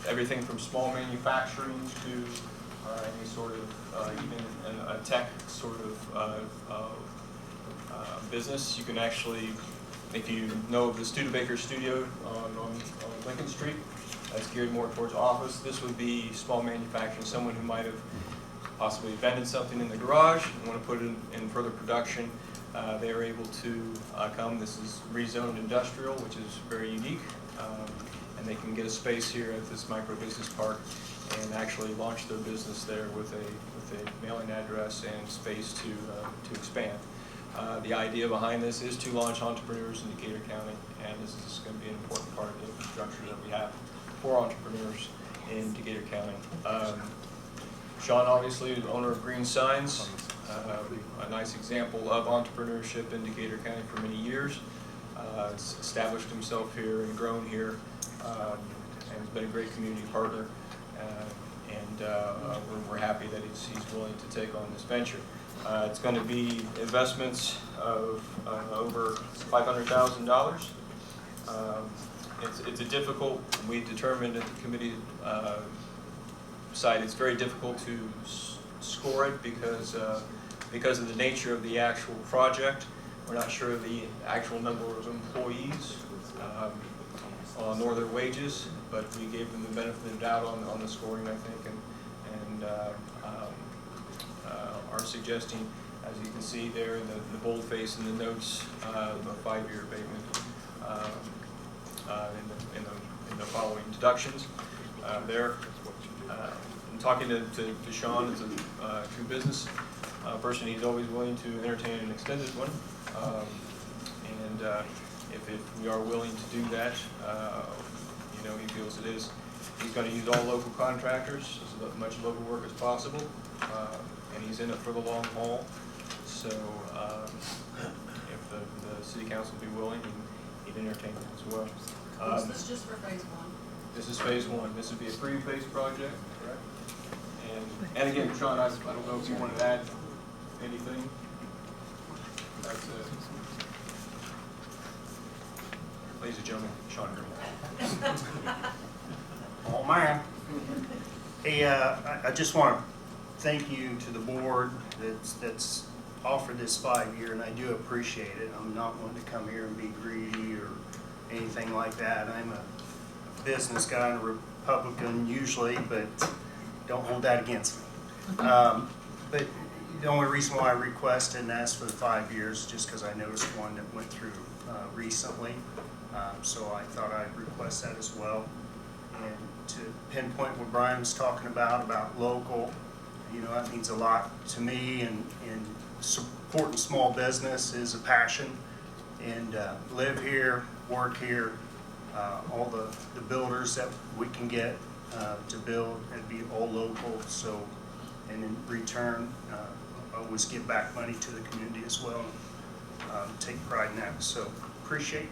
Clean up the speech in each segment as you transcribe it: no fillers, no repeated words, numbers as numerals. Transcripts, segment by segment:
everything from small manufacturing to any sort of even a tech sort of business. You can actually, if you know of the Studebaker Studio on Lincoln Street, that's geared more towards office. This would be small manufacturing, someone who might have possibly invented something in the garage and want to put it in further production. They are able to come. This is rezoned industrial, which is very unique, and they can get a space here at this micro business park and actually launch their business there with a mailing address and space to expand. The idea behind this is to launch entrepreneurs in Decatur County, and this is going to be an important part of the infrastructure that we have for entrepreneurs in Decatur County. Sean, obviously, the owner of Green Signs, a nice example of entrepreneurship in Decatur County for many years. Has established himself here and grown here, and has been a great community partner. We're happy that he's willing to take on this venture. It's going to be investments of over $500,000. It's a difficult, we determined at the committee side, it's very difficult to score it because of the nature of the actual project. We're not sure of the actual number of employees nor their wages, but we gave them the benefit of the doubt on the scoring, I think, and are suggesting, as you can see there in the boldface in the notes, a 5-year abatement in the following deductions there. I'm talking to Sean as a true business person. He's always willing to entertain an extended one, if we are willing to do that, he feels it is. He's going to use all local contractors, as much local work as possible, and he's in it for the long haul. So if the city council would be willing, he'd entertain it as well. Is this just for phase one? This is phase one. This would be a three-phase project, correct? And again, Sean, I don't know if you want to add anything. That's it. Ladies and gentlemen, Sean Green. Oh man. Hey, I just want to thank you to the board that's offered this 5-year, and I do appreciate it. I'm not one to come here and be greedy or anything like that. I'm a business guy and a Republican usually, but don't hold that against me. But the only reason why I requested and asked for the 5 years just because I noticed one that went through recently. So I thought I'd request that as well. And to pinpoint what Brian was talking about local, that means a lot to me, and supporting small business is a passion. And live here, work here, all the builders that we can get to build, it'd be all local. So, and in return, always give back money to the community as well. Take pride in that. So appreciate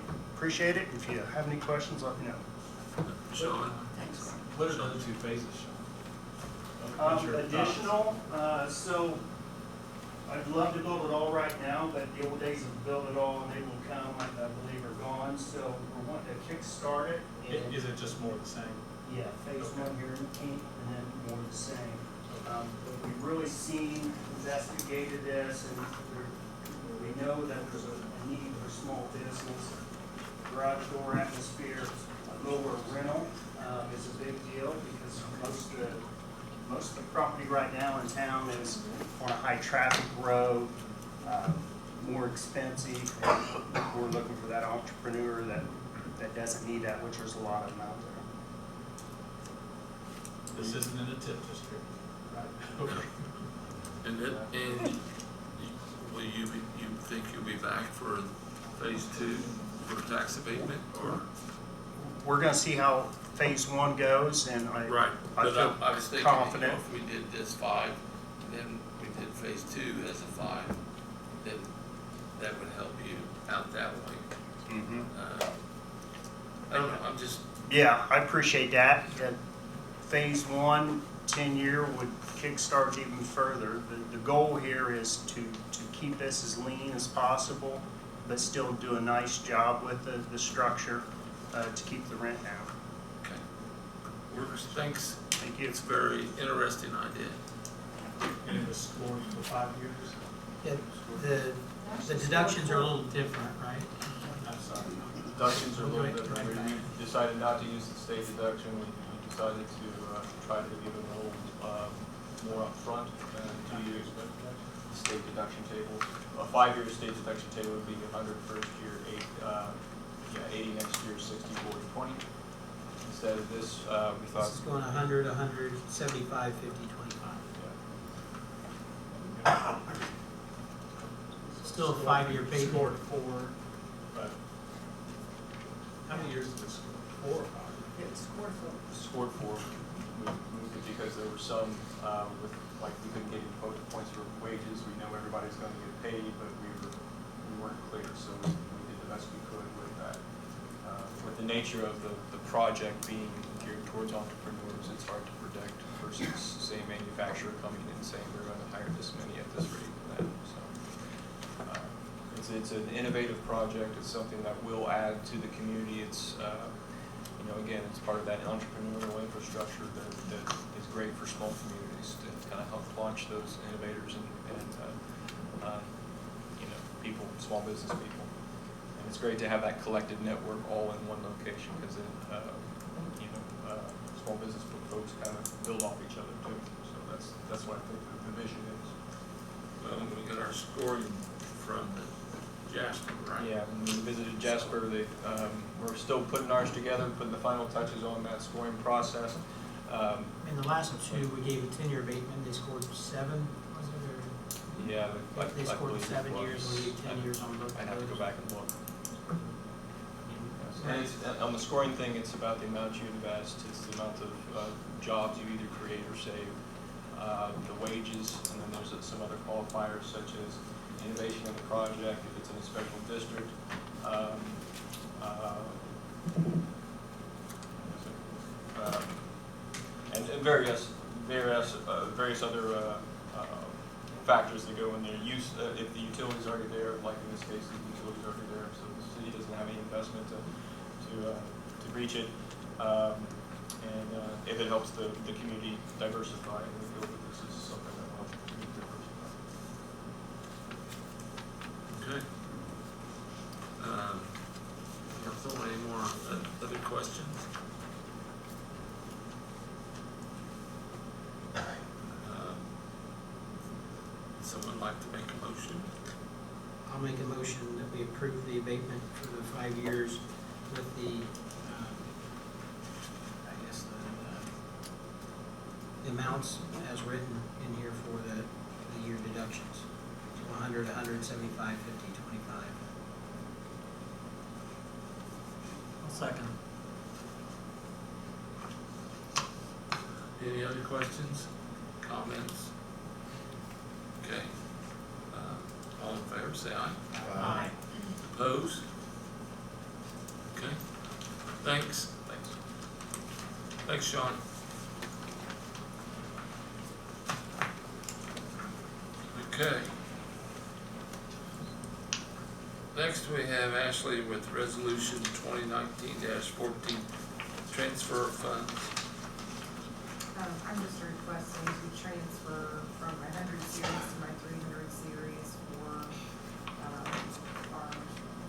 it. If you have any questions, let me know. Sean, Thanks. what are the other 2 phases, Sean? Additional, so I'd love to build it all right now, but the old days of build it all and they will come, I believe, are gone. So we're wanting to kickstart it. And Is it just more the same? yeah, phase 1 here in the Kent, and then more of the same. But we've really investigated this, and we know that there's a need for small business. Garage door atmosphere, a lower rental is a big deal because most of the property right now in town is on a high traffic road, more expensive. We're looking for that entrepreneur that doesn't need that, which there's a lot of them out there. This isn't in a TIF district, right? Okay. And will you think you'll be back for phase 2 for tax abatement, or? We're going to see how phase 1 goes, and I feel I was thinking, confident. if we did this 5, and then we did phase 2 as a 5, then that would help you out that way. Mm-hmm. I don't know. I'm just. Yeah, I appreciate that. Phase 1, 10-year would kickstart even further. The goal here is to keep this as lean as possible, but still do a nice job with the structure to keep the rent down. Okay. works. Thanks. Thank you. It's a very interesting idea. And it was scored for 5 years? Yeah, the deductions are a little different, right? I'm sorry. Deductions are a little different. We decided not to use the state deduction. We decided to try to give it a little more upfront, 2 years. State deduction table. A 5-year state deduction table would be 100 first year, 80 next year, 60, 40, 20. Instead of this, we thought. This is going 100, 100, 75, 50, 25. Still a 5-year payment. Scored 4, but how many years did it score? 4 or 5? It's scored for. Scored for. We moved it because there were some with we couldn't get any points for wages. We know everybody's going to get paid, but we weren't clear, so we did the best we could with that. With the nature of the project being geared towards entrepreneurs, it's hard to predict versus say manufacturer coming in and saying we're going to hire this many at this rate and that. So it's an innovative project. It's something that will add to the community. It's again, it's part of that entrepreneurial infrastructure that is great for small communities to kind of help launch those innovators and people, small business people. And it's great to have that collective network all in one location because then, small business folks kind of build off each other too. So that's what I think the vision is. Well, we got our scoring from Jasper, right? Yeah, when we visited Jasper, we're still putting ours together, putting the final touches on that scoring process. In the last two, we gave a 10-year abatement. They scored 7, was it? Or Yeah, they scored believe 7 it was. years. We gave 10 years on both. I'd have to go back and look. And it's, on the scoring thing, it's about the amount you invest, it's the amount of jobs you either create or save, the wages, and then there's some other qualifiers such as innovation of the project, if it's in a special district, and various other factors that go in there. Use if the utility's already there, like in this case, the utility's already there, so the city doesn't have any investment to reach it, and if it helps the community diversify, and we feel that this is something that will help the community diversify. Okay. Council, any more other questions? Someone like to make a motion? I'll make a motion that we approve the abatement for the 5 years with the, the amounts as written in here for the year deductions. So 100, 175, 50, 25. I'll second. Any other questions, comments? Okay. All in favor, say aye. Aye. Opposed? Okay. Thanks. Thanks, Sean. Okay. Next, we have Ashley with Resolution 2019-14, transfer of funds. I'm just requesting to transfer from my 100 series to my 300 series for our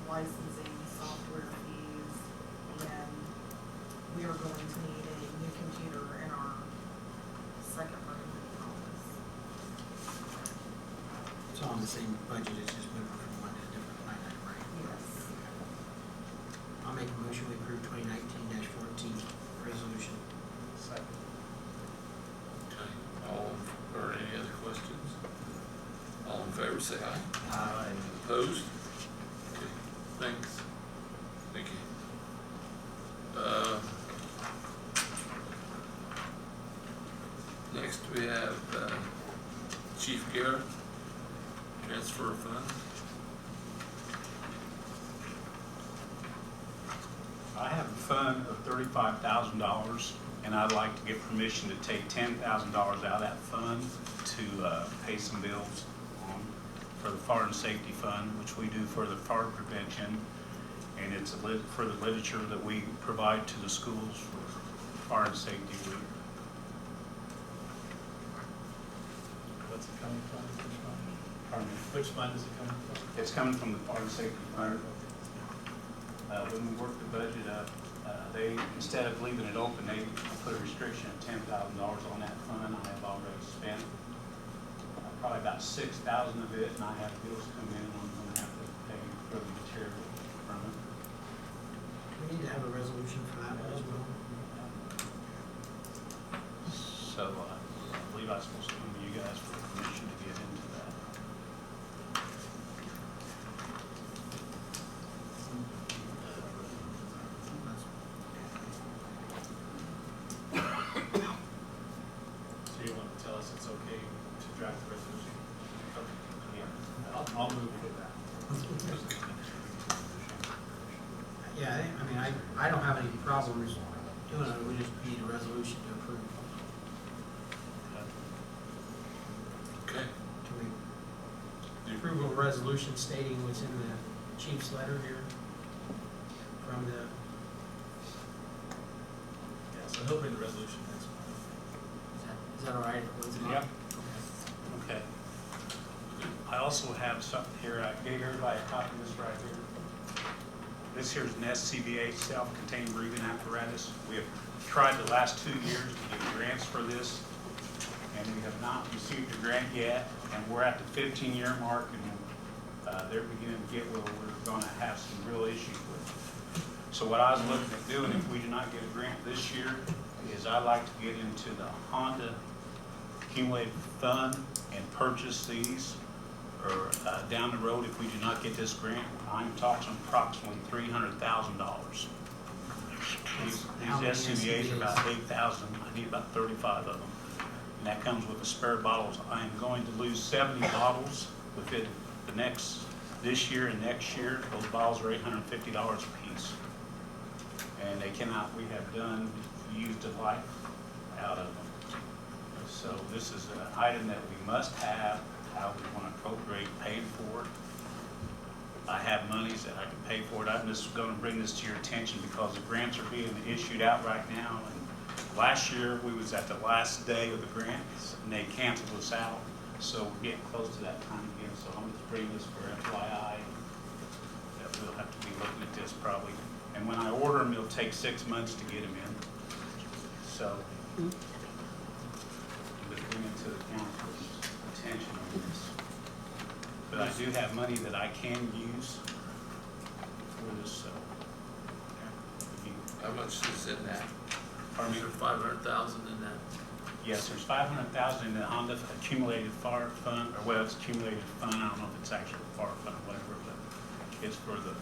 licensing software fees, and we are going to need a new computer in our second room in the office. It's all in the same budget, it's just moving from one to a different line item, right? Yes. I'll make a motion we approve 2019-14 resolution. Second. Okay. Or any other questions? All in favor, say aye. Aye. Opposed? Okay, thanks. Thank you. Next we have Chief Garrett, transfer of funds. I have a fund of $35,000, and I'd like to get permission to take $10,000 out of that fund to pay some bills for the Fire and Safety Fund, which we do for the fire prevention, and it's for the literature that we provide to the schools Fire and Safety Week. What's it coming from? Which fund? Pardon me. Which fund is it coming from? It's coming from the Fire and Safety Fund. When we worked the budget up, they, instead of leaving it open, they put a restriction of $10,000 on that fund. I have already spent probably about $6,000 of it, and I have bills come in, I'm gonna have to pay for the material from it. We need to have a resolution for that as well. So I believe I was supposed to come to you guys for permission to get into that. So you want to tell us it's okay to draft the resolution? Okay, yeah, I'll move for that. Yeah, I mean, I don't have any problems doing it, we just need a resolution to approve. Okay. Can we approve a resolution stating what's in the chief's letter here from the, Yeah, so he'll bring the resolution next month. is that all right? Elizabeth? Yep. Okay. I also have something here, I gave everybody a copy of this right here. This here is an SCBA, self-contained breathing apparatus. We have tried the last 2 years to get grants for this, and we have not received a grant yet, and we're at the 15-year mark, and they're beginning to get where we're gonna have some real issues with. So what I was looking at doing, if we do not get a grant this year, is I'd like to get into the Honda accumulated fund and purchase these, or down the road, if we do not get this grant, I'm talking approximately $300,000. These How many SCBA's are about SCBAs? 8,000, I need about 35 of them. And that comes with the spare bottles. I am going to lose 70 bottles within this year and next year. Those bottles are $850 a piece. And they cannot, we have used a life out of them. So this is an item that we must have, how we want to appropriate paying for it. I have monies that I can pay for it. I'm just going to bring this to your attention because the grants are being issued out right now. And last year, we was at the last day of the grants, and they canceled us out. So we're getting close to that time again. So I'm just bringing this for FYI. That we'll have to be looking at this probably. And when I order them, it'll take 6 months to get them in. So, just bring it to the council's attention on this. But I do have money that I can use for this, so. if you- How much is in that? Pardon Is me? there 500,000 in that? Yes, there's 500,000 in the Honda accumulated fire fund, or well, it's accumulated fund, I don't know if it's actually a fire fund or whatever, but it's for the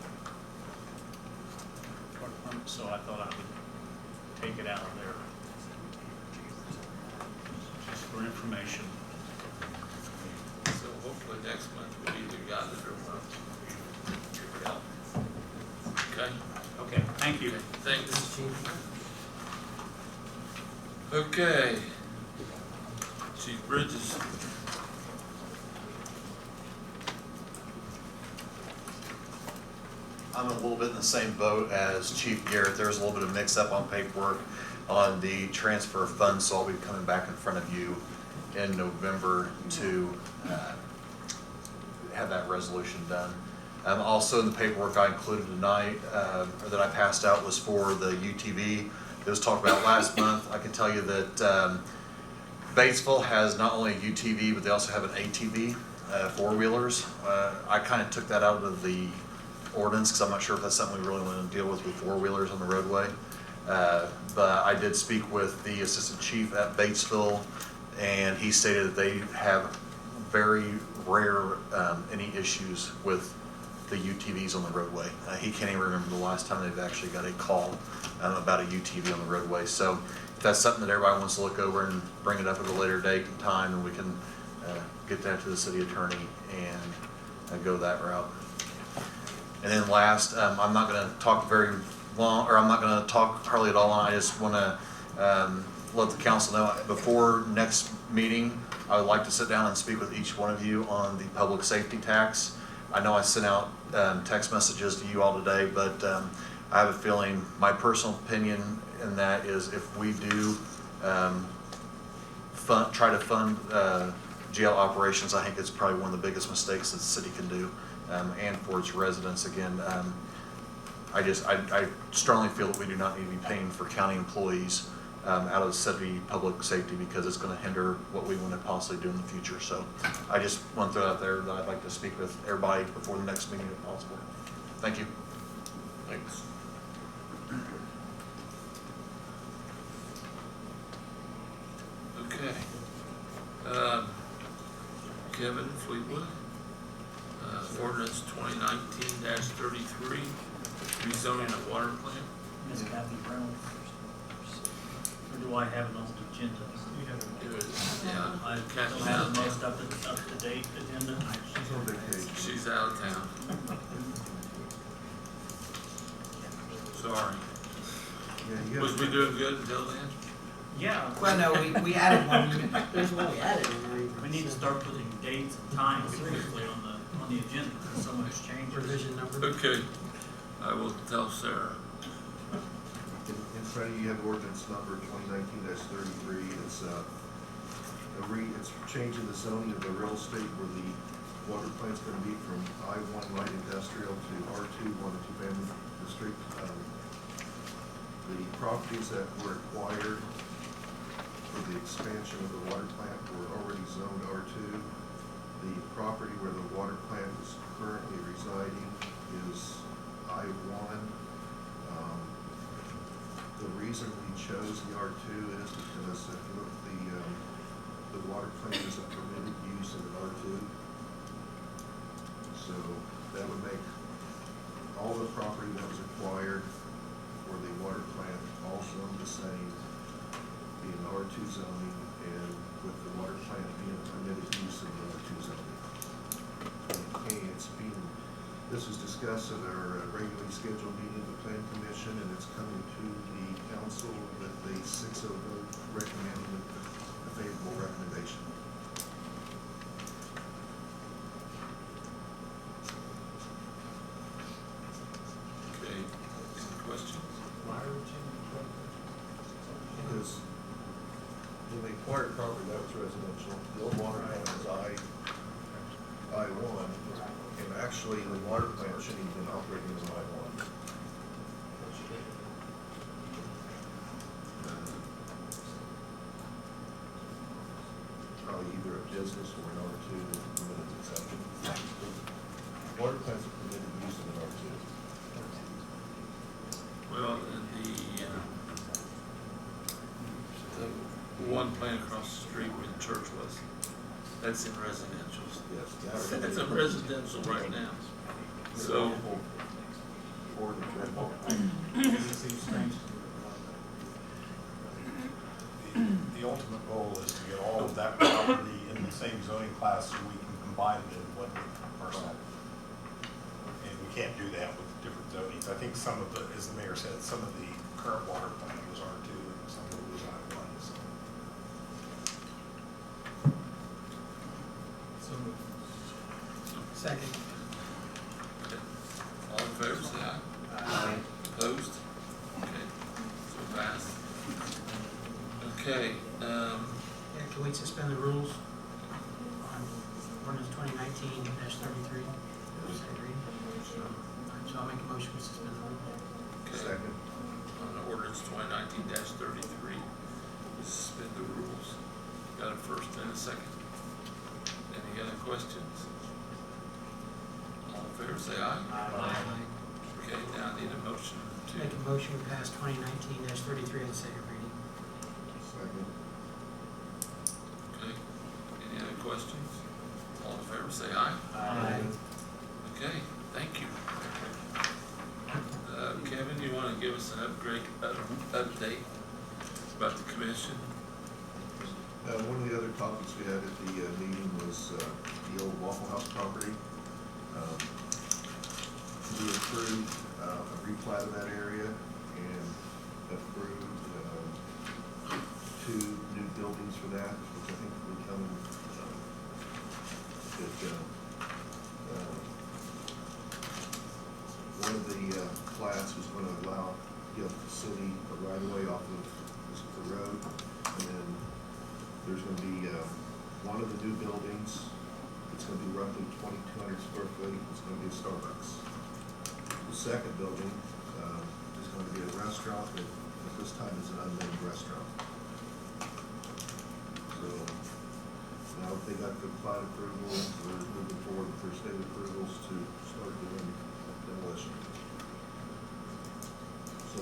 fire department, so I thought I would take it out of there. Just for information. So hopefully next month we'll either got it or won't. Okay? Okay, thank you. Okay, thanks. Chief? Okay. Chief Bridges. I'm a little bit in the same boat as Chief Garrett. There was a little bit of mix-up on paperwork on the transfer of funds, so I'll be coming back in front of you in November to have that resolution done. Also in the paperwork I included tonight, or that I passed out, was for the UTV. It was talked about last month. I can tell you that Batesville has not only a UTV, but they also have an ATV, four-wheelers. I kind of took that out of the ordinance because I'm not sure if that's something we really want to deal with four-wheelers on the roadway. But I did speak with the assistant chief at Batesville, and he stated that they have very rare any issues with the UTVs on the roadway. He can't even remember the last time they've actually got a call about a UTV on the roadway. So if that's something that everybody wants to look over and bring it up at a later date and time, and we can get that to the city attorney and go that route. And then last, I'm not going to talk very long, or I'm not going to talk hardly at all. I just want to let the council know before next meeting, I would like to sit down and speak with each one of you on the public safety tax. I know I sent out text messages to you all today, but I have a feeling, my personal opinion, in that is if we do try to fund jail operations, I think it's probably one of the biggest mistakes that the city can do, and for its residents. Again, I strongly feel that we do not need to be paying for county employees out of the city public safety, because it's going to hinder what we want to possibly do in the future. So I just want to throw out there that I'd like to speak with everybody before the next meeting if possible. Thank you. Thanks. Okay. Kevin Fleetwood, ordinance 2019-33, rezoning a water plant. Ms. Kathy Brown. Or do I have it on the agenda? Yeah, I Kathy's don't have out the of most town. up-to-date agenda. She's out of town. Sorry. Was we doing good until then? Yeah. Well, no, we added one, there's one we added in there. We need to start putting dates and times briefly on the agenda, because so much changes. Revision number. Okay, I will tell Sarah. In front of you, you have ordinance number 2019-33. It's changing the zoning of the real estate where the water plant's going to be from I-1 light industrial to R2 1 and 2 family district. The properties that were acquired for the expansion of the water plant were already zoned R2. The property where the water plant is currently residing is I-1. The reason we chose the R2 is because if you look at the water plant is a permitted use in R2. So that would make all the property that was acquired for the water plant all zoned the same, being R2 zoning, and with the water plant being a permitted use in the R2 zoning. And this was discussed at our regularly scheduled meeting of the Plan Commission, and it's coming to the council with a 6-0 vote recommending a favorable recommendation. Okay, any questions? Why are we changing the Because when they acquired property, that was residential. The old water plant was I-1, and actually the water plant shouldn't even been operating as I-1. Probably either a business or an R2 with a permitted exception. Water plants are permitted use in an R2. Well, and the one plant across the street where the church was, that's in residential. Yes. It's in residential right now. So, The ultimate goal is to get all of that property in the same zoning class so we can combine it in one parcel. And we can't do that with different zonings. I think some of the, as the mayor said, some of the current water plant was R2 and some of it was I-1. So. Second. okay. All in favor, say aye. Aye. Opposed? Okay, so passed. Okay, Yeah, can we suspend the rules on ordinance 2019-33? Second reading. So I'll make a motion to suspend the rules. okay. Second. On ordinance 2019-33, suspend the rules. Got a first and a second. Any other questions? All in favor, say aye. Aye. Okay, now I need a motion to, Make a motion to pass 2019-33 on the second reading. Second. okay. Any other questions? All in favor, say aye. Aye. Okay, thank you. Kevin, you want to give us an update about the commission? One of the other topics we had at the meeting was the old Waffle House property. We approved a replat of that area and approved 2 new buildings for that, which I think will come one of the plats was going to give the city a right away off of the road. And then there's gonna be, one of the new buildings, it's gonna be roughly 2,200 square feet, it's gonna be a Starbucks. The second building, is gonna be a restaurant, but at this time it's an unnamed restaurant. So, now they got the plat approvals, they're moving forward with their state approvals to start doing demolition. So,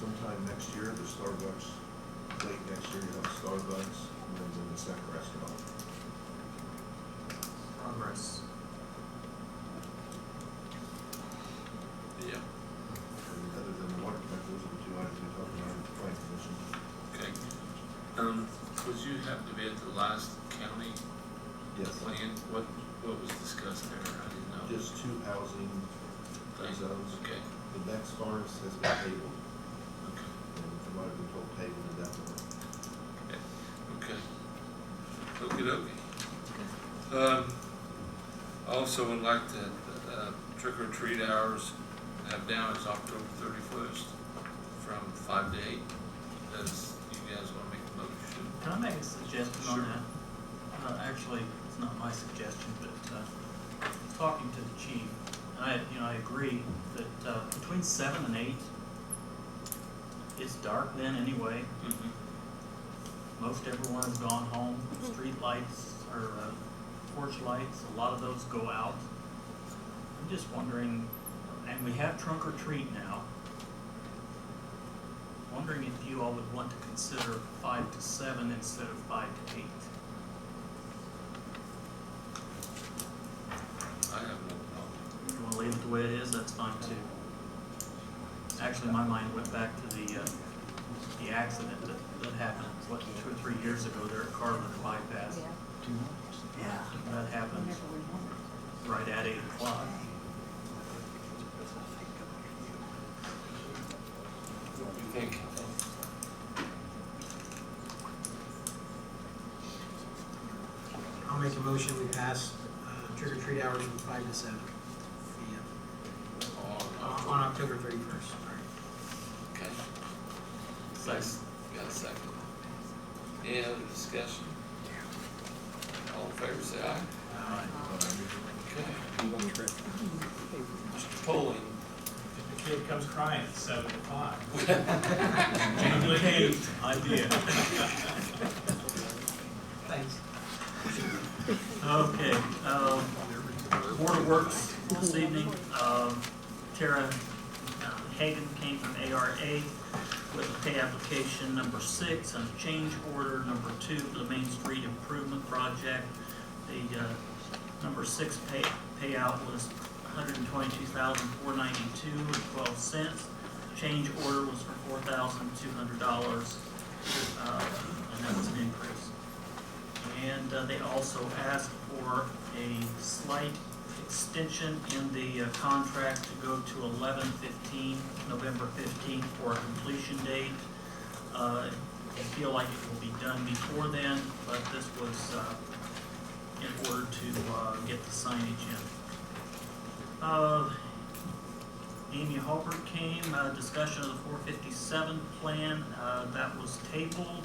sometime next year, the Starbucks, late next year, you have Starbucks, and then the second restaurant. Progress. Yeah, And other than the water plant, those are the two items we talked about in the planning commission. okay. Was you happen to be at the last county Yes. plan? What was discussed there? I didn't know. Just two housing zones. Okay, The next forest has been tabled, okay, and from what I've been told, tabled indefinitely. okay. Okey-dokey. Also would like to, trick or treat hours have down as October 31st from 5 to 8. Does you guys want to make a motion? Can I make a suggestion Sure. on that? Actually, it's not my suggestion, but, talking to the chief, I agree that, between 7 and 8, it's dark then anyway. Most everyone has gone home. Street lights or porch lights, a lot of those go out. I'm just wondering, and we have trunk or treat now. Wondering if you all would want to consider 5 to 7 instead of 5 to 8. I have no problem. If you want to leave it the way it is, that's fine too. Actually, my mind went back to the accident that happened, 2 or 3 years ago there at Carver bypass. That happened right at 8 o'clock. What do you think? I'll make a motion, we pass trick or treat hours from 5 to 7 p.m. On October 31st. Okay. Nice. Got a second. Any other discussion? All in favor, say aye. Okay. Mr. Poling. If the kid comes crying at 7 o'clock. Duplicate idea. Thanks. Okay, Board of Works this evening, Tara Hagan came from ARA with a pay application number 6 and a change order number 2 for the Main Street Improvement Project. The number 6 payout was $122,492.12. Change order was for $4,200, and that was an increase. And they also asked for a slight extension in the contract to go to November 15th for a completion date. They feel like it will be done before then, but this was in order to get the signage in. Amy Halbert came, discussion of the 457 plan, that was tabled.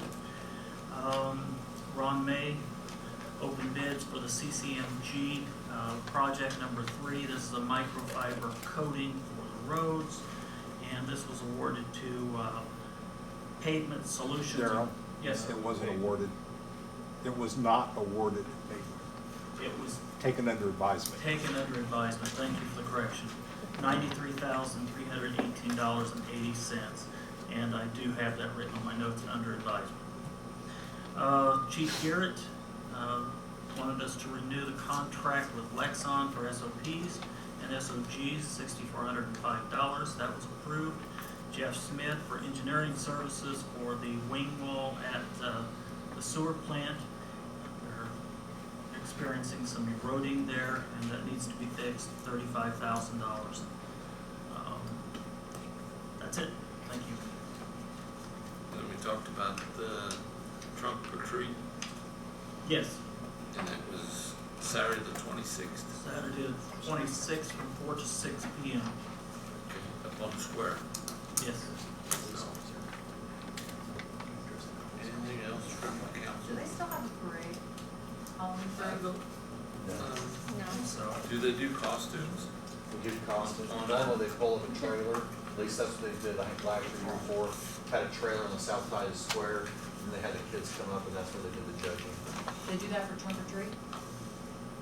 Ron May opened bids for the CCMG project number 3. This is a microfiber coating for the roads, and this was awarded to Pavement Solutions. Darryl? Yes, It wasn't awarded. It was not awarded. it was Taken under advisement. taken under advisement. Thank you for the correction. $93,318.80, and I do have that written on my notes and under advisement. Chief Garrett wanted us to renew the contract with Lexon for SOPs and SOGs, $6,405. That was approved. Jeff Smith for engineering services for the wing wall at the sewer plant. They're experiencing some eroding there, and that needs to be fixed, $35,000. That's it. Thank you. Then we talked about the trunk or treat, Yes, and it was Saturday the 26th. Saturday the 26th from 4 to 6 p.m. Okay, up on the square. Yes. So, parade, Halloween parade. So, Do they do costumes? We do costumes. Normally they pull in a trailer, at least that's what they did, I think last year or before, had a trailer on the south side of the square, and they had the kids come up, and that's where they did the judging. they do that for trunk or treat?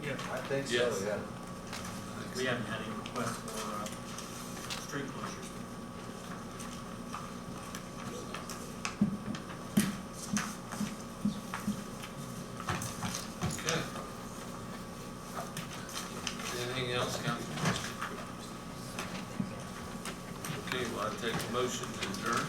Yeah, I think so, Yes. yeah. we haven't had any requests for, street closures. Okay. Anything else, Council? Okay, well, I take a motion to adjourn.